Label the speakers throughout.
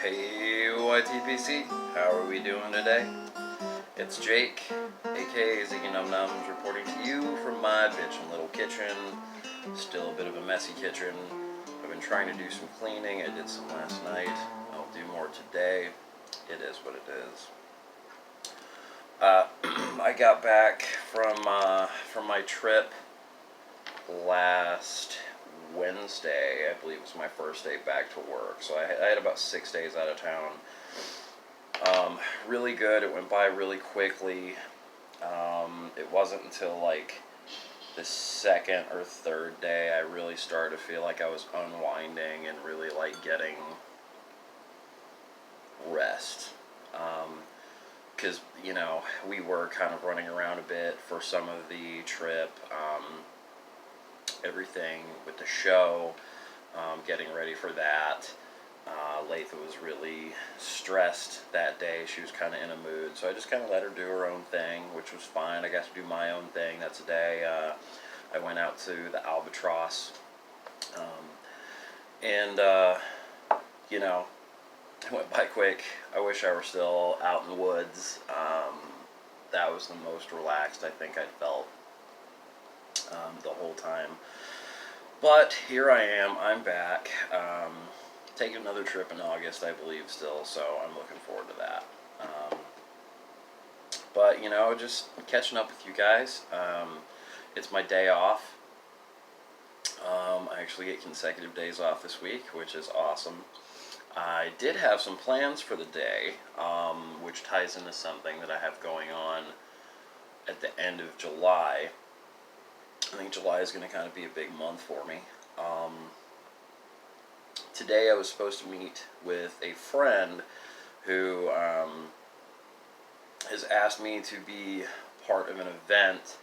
Speaker 1: Hey YTPC, how are we doing today? It's Jake, aka Ziggy Num Nums, reporting to you from my bitchin' little kitchen. Still a bit of a messy kitchen. I've been trying to do some cleaning. I did some last night. I'll do more today. It is what it is. I got back from my trip last Wednesday. I believe it was my first day back to work. So I had about 6 days out of town. Really good. It went by really quickly. It wasn't until like the second or third day I really started to feel like I was unwinding and really like getting rest. Because, we were kind of running around a bit for some of the trip. Everything with the show, getting ready for that. Latha was really stressed that day. She was kind of in a mood, so I just kind of let her do her own thing, which was fine. I got to do my own thing. That's the day I went out to the Albatross, and it went by quick. I wish I were still out in the woods. That was the most relaxed I think I'd felt the whole time. But here I am. I'm back. Taking another trip in August, I believe, still, so I'm looking forward to that. But, just catching up with you guys. It's my day off. I actually get consecutive days off this week, which is awesome. I did have some plans for the day, which ties into something that I have going on at the end of July. I think July is going to kind of be a big month for me. Today I was supposed to meet with a friend who has asked me to be part of an event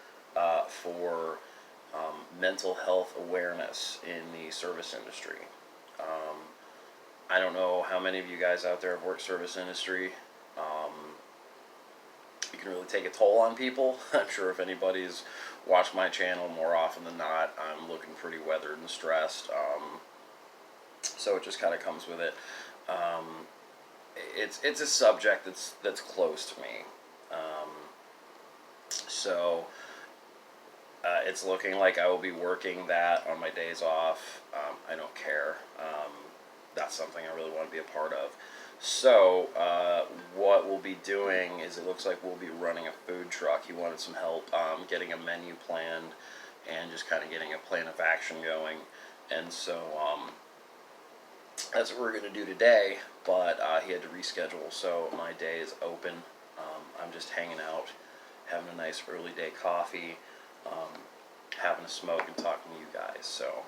Speaker 1: for mental health awareness in the service industry. I don't know how many of you guys out there have worked service industry. It can really take a toll on people. I'm sure if anybody's watched my channel, more often than not, I'm looking pretty weathered and stressed. So it just kind of comes with it. It's a subject that's close to me. So it's looking like I will be working that on my days off. I don't care. That's something I really want to be a part of. So what we'll be doing is, it looks like we'll be running a food truck. He wanted some help getting a menu planned and just kind of getting a plan of action going. And so that's what we're going to do today, but he had to reschedule, so my day is open. I'm just hanging out, having a nice early day coffee, having a smoke and talking to you guys. So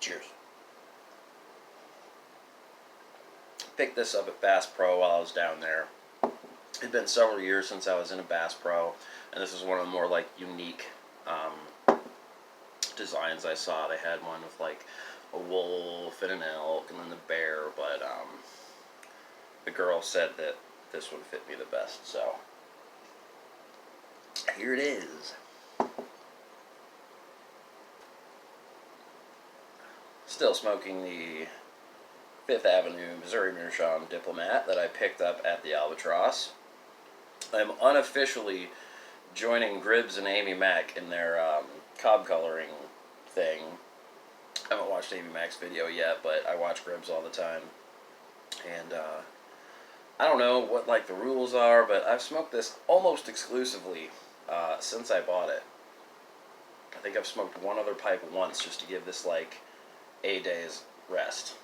Speaker 1: cheers. Picked this up at Bass Pro while I was down there. It had been several years since I was in a Bass Pro, and this is one of the more like unique designs I saw. They had one with like a wolf and an elk and then the bear, but the girl said that this would fit me the best, so here it is. Still smoking the 5th Avenue Missouri Meerschaum Diplomat that I picked up at the Albatross. I'm unofficially joining Gribbs and Amy Mack in their cob coloring thing. I haven't watched Amy Mack's video yet, but I watch Gribbs all the time. And I don't know what like the rules are, but I've smoked this almost exclusively since I bought it. I think I've smoked one other pipe once just to give this like a day's rest.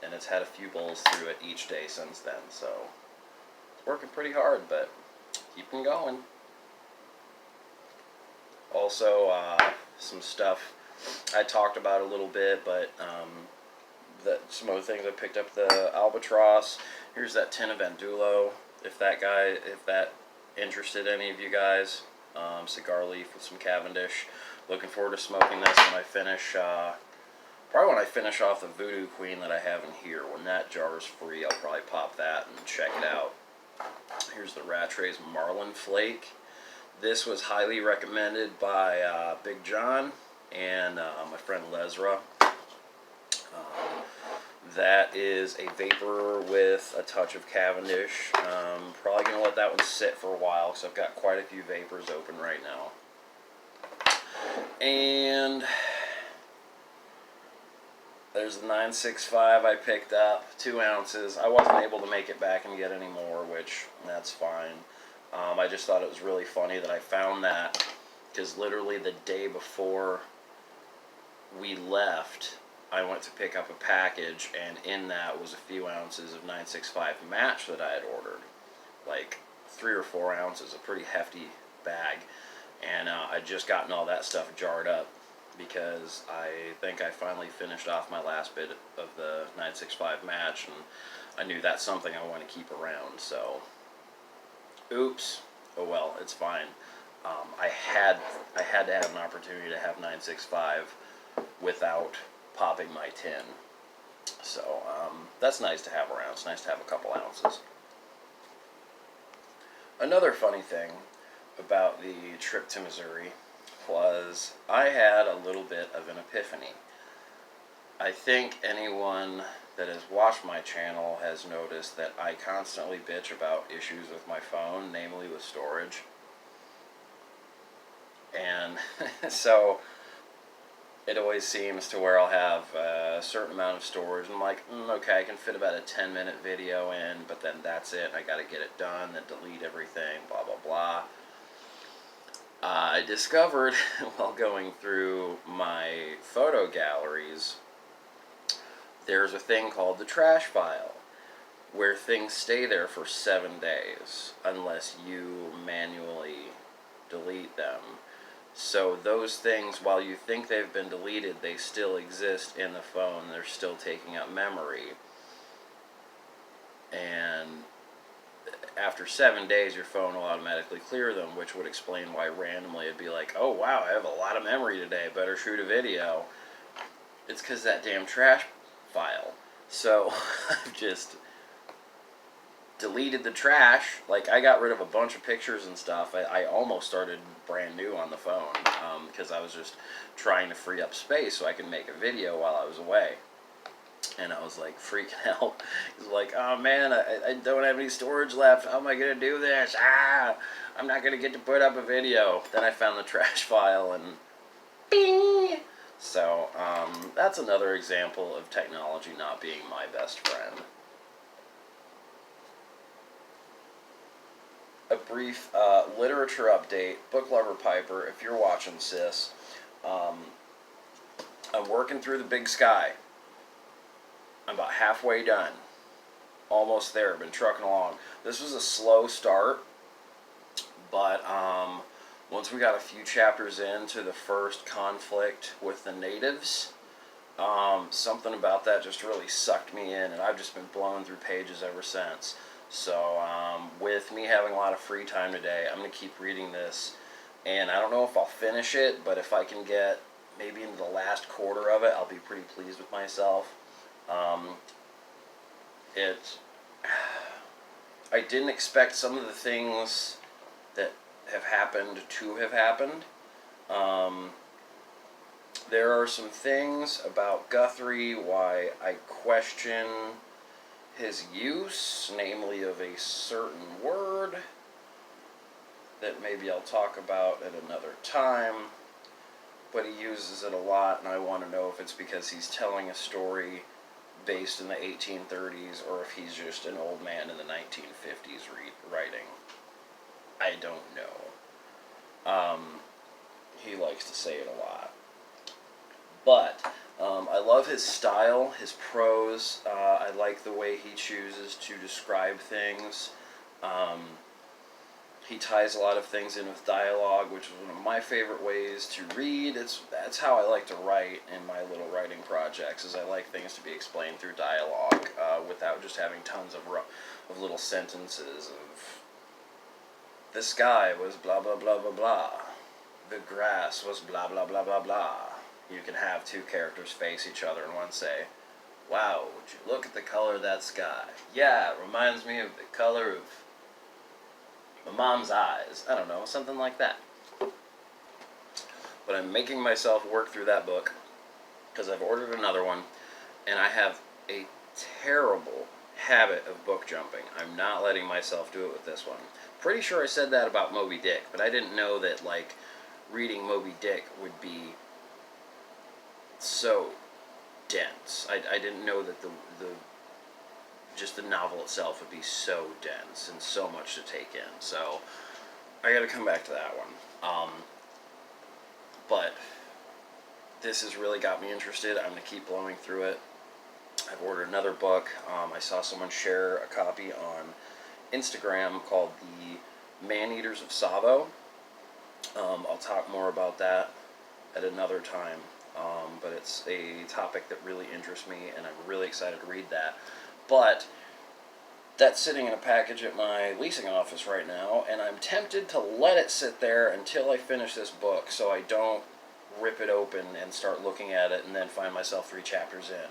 Speaker 1: And it's had a few bowls through it each day since then, so it's working pretty hard, but keeping going. Also, some stuff I talked about a little bit, but some other things I picked up the Albatross. Here's that tin of Andulo, if that interested any of you guys. Cigar leaf with some Cavendish. Looking forward to smoking this when I finish. Probably when I finish off the Voodoo Queen that I have in here. When that jar is free, I'll probably pop that and check it out. Here's the Rattray's Marlin Flake. This was highly recommended by Big John and my friend Lesra. That is a vapor with a touch of Cavendish. Probably going to let that one sit for a while because I've got quite a few vapors open right now. And there's the 965 I picked up, 2 ounces. I wasn't able to make it back and get any more, which that's fine. I just thought it was really funny that I found that because literally the day before we left, I went to pick up a package, and in that was a few ounces of 965 match that I had ordered. Like 3 or 4 ounces, a pretty hefty bag. And I'd just gotten all that stuff jarred up because I think I finally finished off my last bit of the 965 match, and I knew that's something I want to keep around. So, oops. Oh well, it's fine. I had to have an opportunity to have 965 without popping my tin. So that's nice to have around. It's nice to have a couple ounces. Another funny thing about the trip to Missouri was I had a little bit of an epiphany. I think anyone that has watched my channel has noticed that I constantly bitch about issues with my phone, namely with storage. And so it always seems to where I'll have a certain amount of storage, and I'm like, okay, I can fit about a 10-minute video in, but then that's it. I got to get it done, then delete everything, blah, blah, blah. I discovered while going through my photo galleries, there's a thing called the trash file, where things stay there for 7 days, unless you manually delete them. So those things, while you think they've been deleted, they still exist in the phone. They're still taking up memory. And after 7 days, your phone will automatically clear them, which would explain why randomly it'd be like, oh wow, I have a lot of memory today, better shoot a video. It's because that damn trash file. So I've just deleted the trash. Like, I got rid of a bunch of pictures and stuff. I almost started brand new on the phone because I was just trying to free up space so I could make a video while I was away. And I was like freaking out. It's like, oh man, I don't have any storage left. How am I going to do this? I'm not going to get to put up a video. Then I found the trash file and bing! So that's another example of technology not being my best friend. A brief literature update. Book Lover Piper, if you're watching, sis, I'm working through The Big Sky. I'm about halfway done. Almost there. Been trucking along. This was a slow start, but once we got a few chapters into the first conflict with the natives, something about that just really sucked me in, and I've just been blowing through pages ever since. So with me having a lot of free time today, I'm going to keep reading this, and I don't know if I'll finish it, but if I can get maybe into the last quarter of it, I'll be pretty pleased with myself. I didn't expect some of the things that have happened to have happened. There are some things about Guthrie why I question his use, namely of a certain word that maybe I'll talk about at another time, but he uses it a lot, and I want to know if it's because he's telling a story based in the 1830s or if he's just an old man in the 1950s writing. I don't know. He likes to say it a lot. But I love his style, his prose. I like the way he chooses to describe things. He ties a lot of things in with dialogue, which is one of my favorite ways to read. That's how I like to write in my little writing projects, is I like things to be explained through dialogue without just having tons of little sentences of, the sky was blah blah blah blah blah, the grass was blah blah blah blah blah. You can have two characters face each other and one say, wow, would you look at the color of that sky? Yeah, it reminds me of the color of my mom's eyes. I don't know, something like that. But I'm making myself work through that book because I've ordered another one, and I have a terrible habit of book jumping. I'm not letting myself do it with this one. Pretty sure I said that about Moby Dick, but I didn't know that, like, reading Moby Dick would be so dense. I didn't know that the just the novel itself would be so dense and so much to take in. So I got to come back to that one. But this has really got me interested. I'm going to keep blowing through it. I've ordered another book. I saw someone share a copy on Instagram called The Man-Eaters of Tsavo. I'll talk more about that at another time. But it's a topic that really interests me, and I'm really excited to read that. But that's sitting in a package at my leasing office right now, and I'm tempted to let it sit there until I finish this book so I don't rip it open and start looking at it and then find myself 3 chapters in,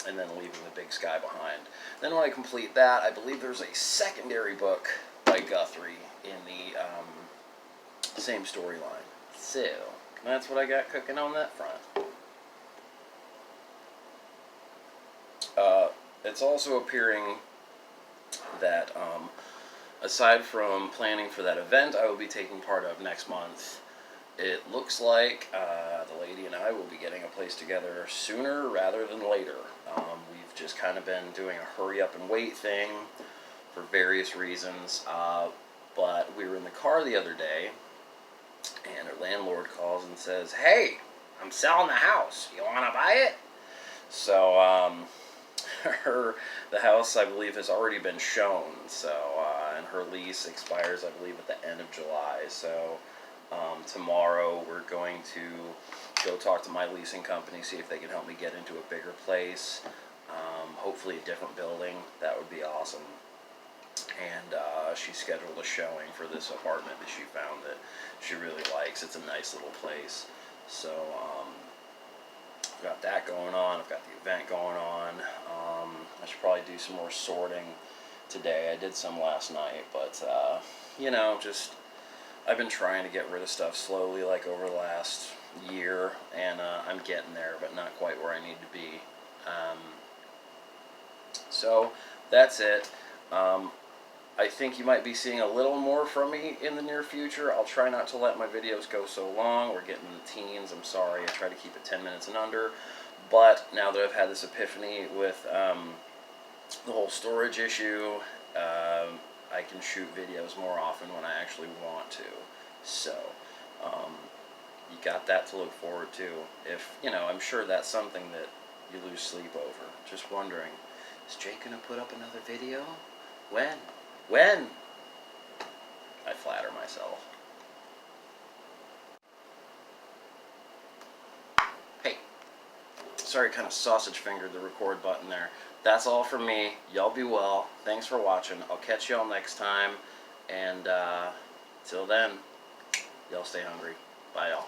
Speaker 1: and then leaving the big sky behind. Then when I complete that, I believe there's a secondary book by Guthrie in the same storyline. So that's what I got cooking on that front. It's also appearing that, aside from planning for that event I will be taking part of next month, it looks like the lady and I will be getting a place together sooner rather than later. We've just kind of been doing a hurry up and wait thing for various reasons, but we were in the car the other day, and her landlord calls and says, "Hey, I'm selling the house. You want to buy it?" So, the house, I believe, has already been shown, so, and her lease expires, I believe, at the end of July, so, tomorrow we're going to go talk to my leasing company, see if they can help me get into a bigger place, hopefully a different building. That would be awesome. And she scheduled a showing for this apartment that she found that she really likes. It's a nice little place. So I've got that going on. I've got the event going on. I should probably do some more sorting today. I did some last night, but you know, just I've been trying to get rid of stuff slowly, like over the last year, and I'm getting there, but not quite where I need to be. So that's it. I think you might be seeing a little more from me in the near future. I'll try not to let my videos go so long. We're getting in the teens. I'm sorry. I try to keep it 10 minutes and under. But now that I've had this epiphany with the whole storage issue, I can shoot videos more often when I actually want to. So, you got that to look forward to. If, you know, I'm sure that's something that you lose sleep over. Just wondering, is Jake going to put up another video? When? When? I flatter myself. Hey, sorry, kind of sausage fingered the record button there. That's all from me. Y'all be well. Thanks for watching. I'll catch y'all next time. And till then, y'all stay hungry. Bye, y'all.